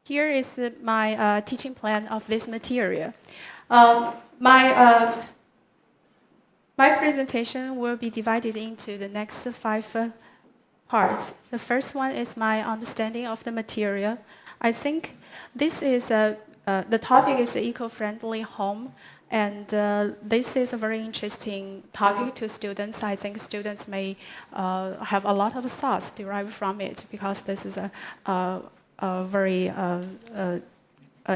Here is my teaching plan of this material. Um, my, uh, my presentation will be divided into the next 5 parts. The first one is my understanding of the material. I think this is the topic is eco-friendly home, and this is a very interesting topic to students. I think students may have a lot of thoughts derived from it because this is a very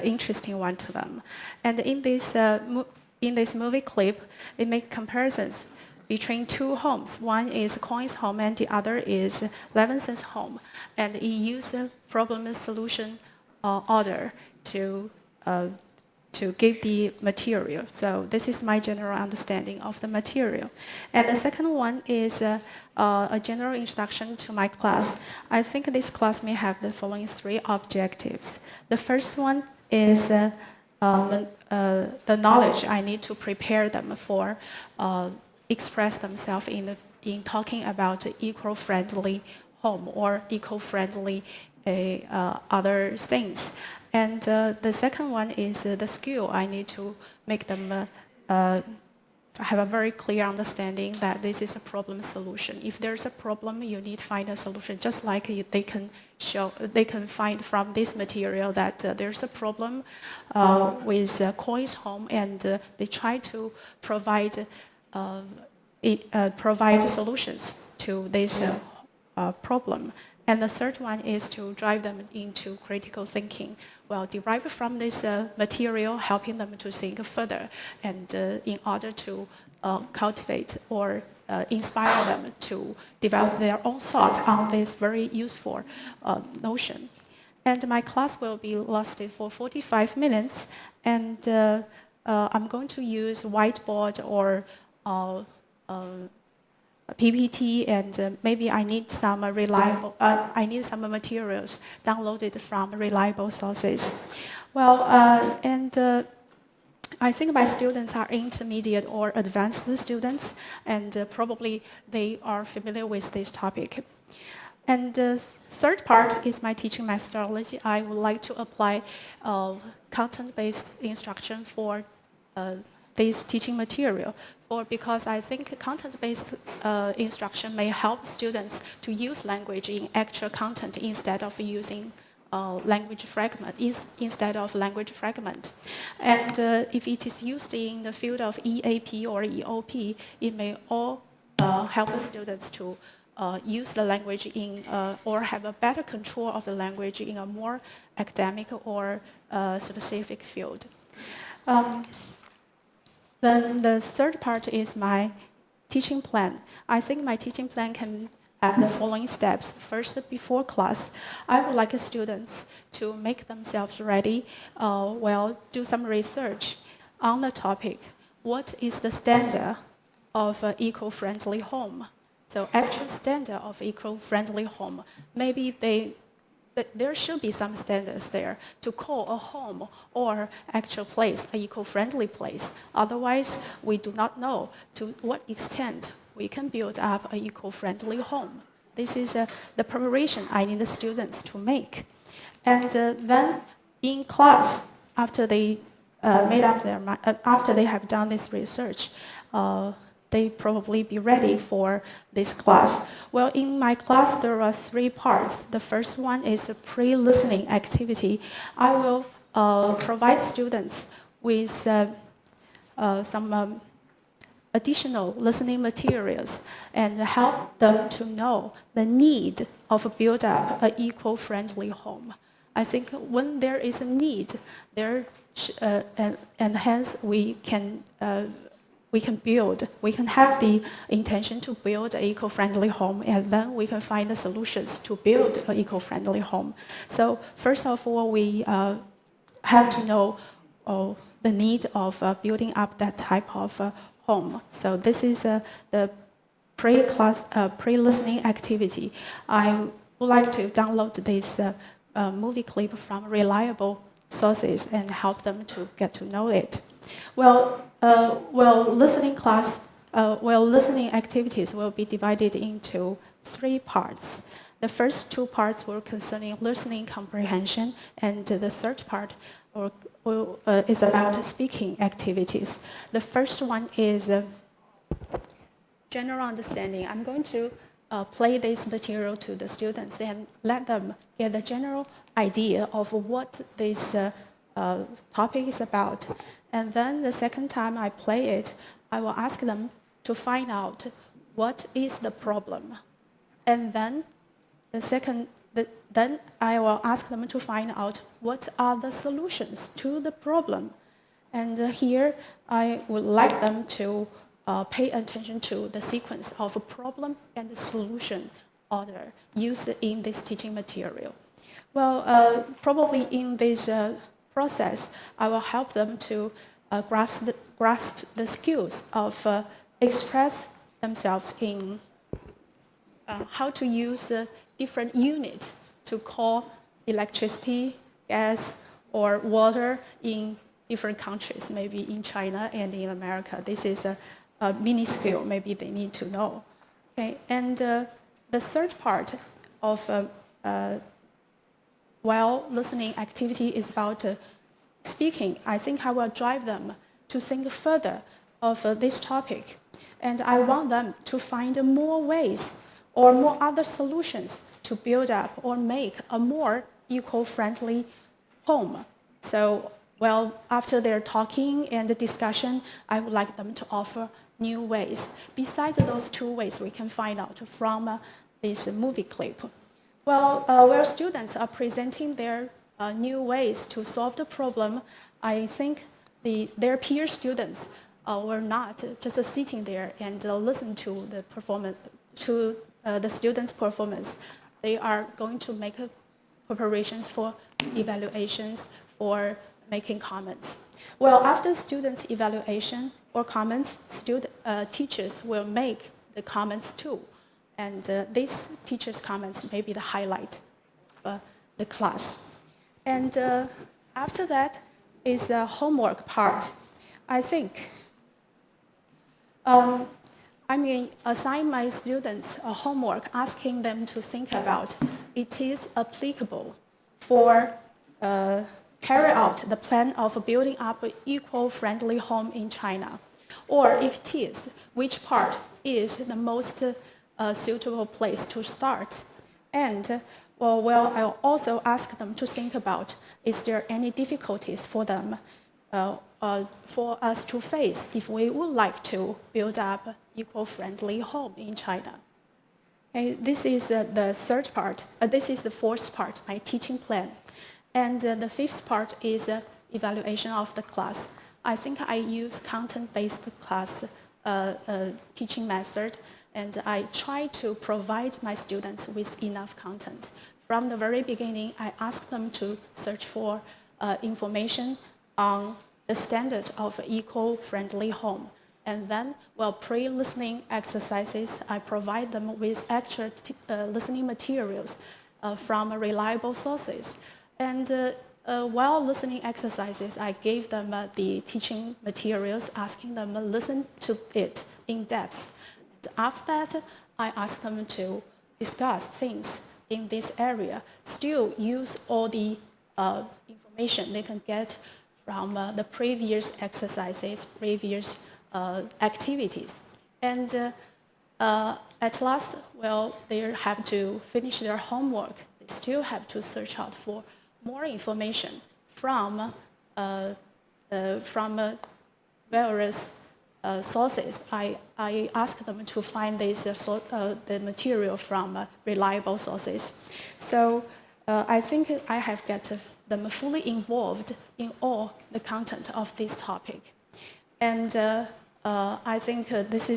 interesting one to them. And in this movie clip, it makes comparisons between 2 homes. One is Coin's home and the other is Levinson's home. And it uses problem solution order to give the material. So this is my general understanding of the material. And the second one is a general introduction to my class. I think this class may have the following 3 objectives. The first one is the knowledge I need to prepare them for express themselves in talking about eco-friendly home or eco-friendly other things. And the second one is the skill I need to make them have a very clear understanding that this is a problem solution. If there's a problem, you need to find a solution. Just like they can find from this material that there's a problem with Coin's home, and they try to provide solutions to this problem. And the third one is to drive them into critical thinking. Well, derived from this material, helping them to think further, and in order to cultivate or inspire them to develop their own thoughts on this very useful notion. And my class will be lasted for 45 minutes, and I'm going to use whiteboard or PPT, and maybe I need some some materials downloaded from reliable sources. Well, I think my students are intermediate or advanced students, and probably they are familiar with this topic. And the third part is my teaching methodology. I would like to apply content-based instruction for this teaching material, because I think content-based instruction may help students to use language in actual content instead of using language fragment. And if it is used in the field of EAP or EOP, it may all help students to use the language or have a better control of the language in a more academic or specific field. Then the third part is my teaching plan. I think my teaching plan can have the following steps. First, before class, I would like students to make themselves ready, do some research on the topic. What is the standard of an eco-friendly home? So actual standard of eco-friendly home. Maybe there should be some standards there to call a home or actual place an eco-friendly place. Otherwise, we do not know to what extent we can build up an eco-friendly home. This is the preparation I need the students to make. And then in class, after they after they have done this research, they probably be ready for this class. Well, in my class, there are 3 parts. The first one is a pre-listening activity. I will provide students with some additional listening materials and help them to know the need of build up an eco-friendly home. I think when there is a need, and hence we can have the intention to build an eco-friendly home, and then we can find the solutions to build an eco-friendly home. So first of all, we have to know the need of building up that type of home. So this is the pre-listening activity. I would like to download this movie clip from reliable sources and help them to get to know it. Listening activities will be divided into 3 parts. The first two parts were concerning listening comprehension, and the third part is about speaking activities. The first one is general understanding. I'm going to play this material to the students and let them get the general idea of what this topic is about. And then the second time I play it, I will ask them to find out what is the problem. And then then I will ask them to find out what are the solutions to the problem. And here I would like them to pay attention to the sequence of a problem and the solution order used in this teaching material. Well, probably in this process, I will help them to grasp the skills of express themselves in how to use different units to call electricity, gas, or water in different countries, maybe in China and in America. This is a mini skill maybe they need to know. Okay, and the third part of while listening activity is about speaking. I think I will drive them to think further of this topic, and I want them to find more ways or more other solutions to build up or make a more eco-friendly home. So, well, after their talking and the discussion, I would like them to offer new ways. Besides those two ways we can find out from this movie clip. Well, where students are presenting their new ways to solve the problem, I think their peer students were not just sitting there and listen to the performance, to the students' performance. They are going to make preparations for evaluations, for making comments. Well, after students' evaluation or comments, teachers will make the comments too. And these teachers' comments may be the highlight of the class. And after that is the homework part. I think I mean, assign my students a homework asking them to think about it is applicable for carry out the plan of building up an eco-friendly home in China. Or if it is, which part is the most suitable place to start? And well, I'll also ask them to think about, is there any difficulties for them for us to face if we would like to build up an eco-friendly home in China? Okay, this is the third part. This is the fourth part, my teaching plan. And the fifth part is evaluation of the class. I think I use content-based class teaching method, and I try to provide my students with enough content. From the very beginning, I ask them to search for information on the standards of eco-friendly home. And then, well, pre-listening exercises, I provide them with extra listening materials from reliable sources. And while listening exercises, I gave them the teaching materials, asking them to listen to it in depth. And after that, I ask them to discuss things in this area, still use all the information they can get from the previous exercises, previous activities. And at last, well, they have to finish their homework. They still have to search out for more information from various sources. I ask them to find the material from reliable sources. So I think I have got them fully involved in all the content of this topic. And I think this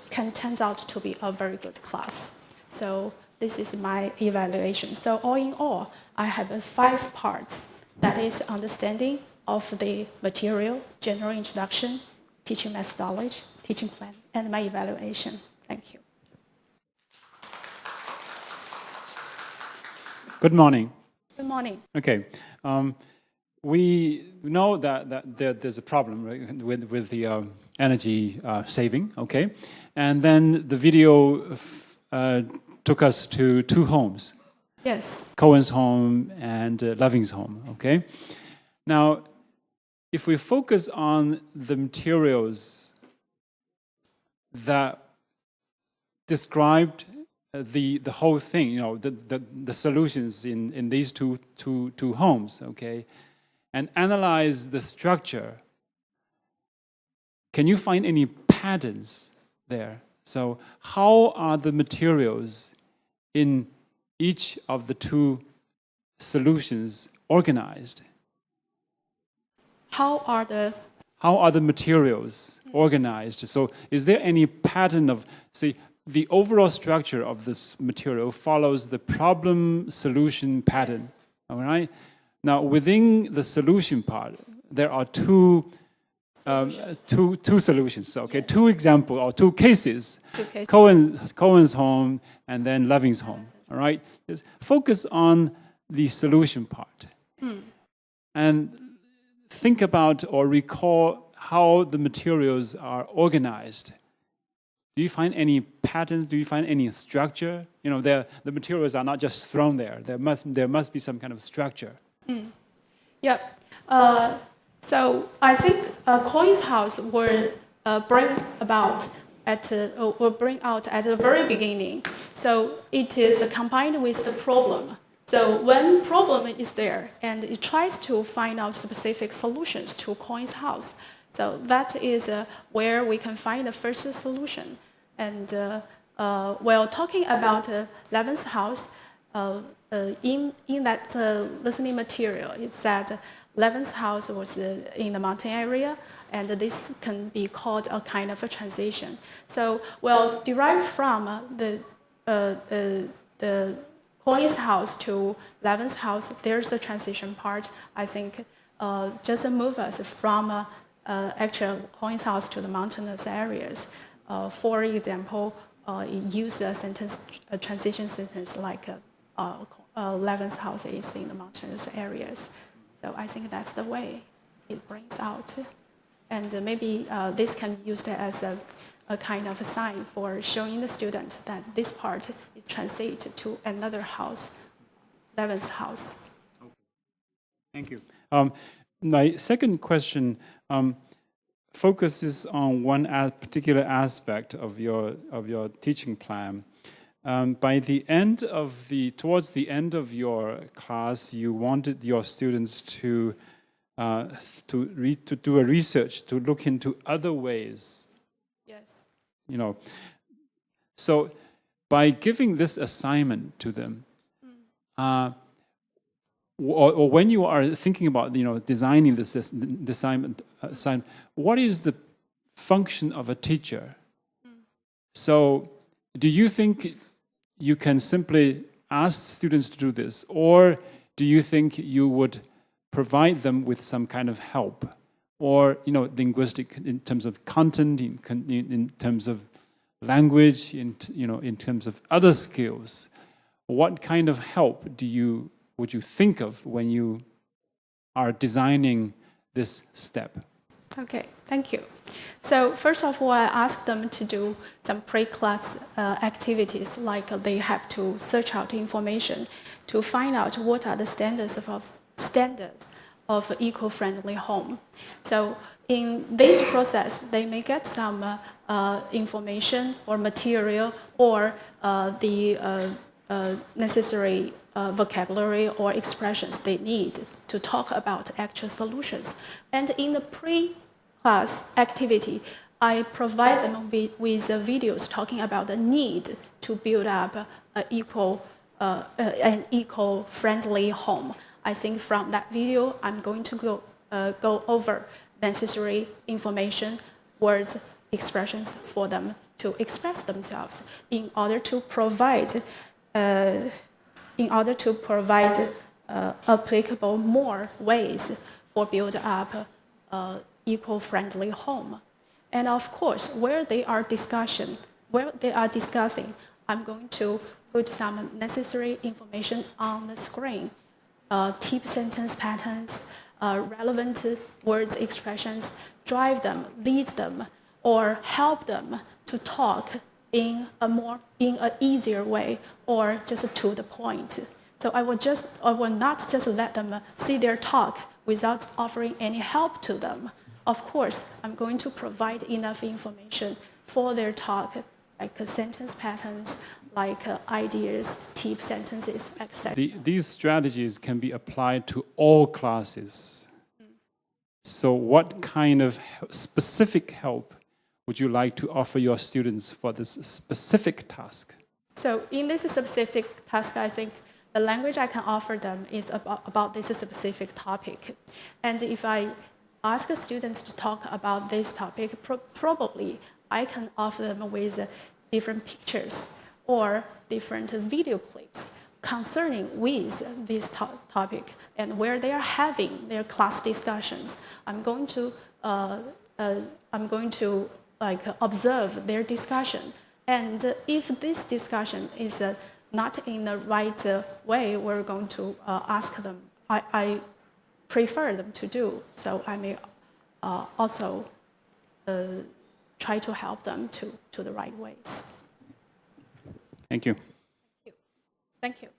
can turn out to be a very good class. So this is my evaluation. So all in all, I have 5 parts. That is understanding of the material, general introduction, teaching methodology, teaching plan, and my evaluation. Thank you. Good morning. Good morning. Okay. We know that there's a problem, right, with the energy saving, okay? And then the video took us to two homes. Yes. Cohen's home and Loving's home, okay? Now, if we focus on the materials that described the whole thing, you know, the solutions in these two homes, okay, and analyze the structure, can you find any patterns there? So how are the materials in each of the two solutions organized? How are the materials organized? So is there any pattern of, see, the overall structure of this material follows the problem solution pattern, yes. All right? Now, within the solution part, there are two solutions, okay? Yes. Two examples or two cases. Cohen's home and then Loving's home, all right? Just focus on the solution part. And think about or recall how the materials are organized. Do you find any patterns? Do you find any structure? You know, the materials are not just thrown there. There must be some kind of structure. Yeah. So I think Cohen's house will bring out at the very beginning. So it is combined with the problem. So when problem is there, and it tries to find out specific solutions to Cohen's house. So that is where we can find the first solution. And while talking about Levin's house, in that listening material, it said Levin's house was in the mountain area, and this can be called a kind of a transition. So, well, derived from the Cohen's house to Levin's house, there's a transition part. I think just move us from actual Cohen's house to the mountainous areas. For example, use a transition sentence like Levin's house is in the mountainous areas. So I think that's the way it brings out. And maybe this can be used as a kind of a sign for showing the student that this part is translated to another house, Levin's house. Okay. Thank you. My second question focuses on one particular aspect of your teaching plan. Towards the end of your class, you wanted your students to do a research, to look into other ways. Yes. You know, so by giving this assignment to them, or when you are thinking about, you know, designing this assignment, what is the function of a teacher? So, do you think you can simply ask students to do this, or do you think you would provide them with some kind of help, or, you know, linguistic in terms of content, in terms of language, in terms of other skills? What kind of help would you think of when you are designing this step? Okay, thank you. So first of all, I asked them to do some pre-class activities, like they have to search out information to find out what are the standards of eco-friendly home. So in this process, they may get some information or material or the necessary vocabulary or expressions they need to talk about actual solutions. And in the pre-class activity, I provide them with videos talking about the need to build up an eco-friendly home. I think from that video, I'm going to go over necessary information, words, expressions for them to express themselves in order to provide applicable more ways for build up eco-friendly home. And of course, where they are discussing, I'm going to put some necessary information on the screen. Tip sentence patterns, relevant words, expressions, drive them, lead them, or help them to talk in an easier way or just to the point. So I will not just let them see their talk without offering any help to them. Of course, I'm going to provide enough information for their talk, like sentence patterns, like ideas, tip sentences, etc. These strategies can be applied to all classes. So what kind of specific help would you like to offer your students for this specific task? So in this specific task, I think the language I can offer them is about this specific topic. And if I ask the students to talk about this topic, probably I can offer them with different pictures or different video clips concerning with this topic and where they are having their class discussions. I'm going to observe their discussion, and if this discussion is not in the right way, we're going to ask them. I prefer them to do so. I may also try to help them to the right ways. Thank you. Thank you.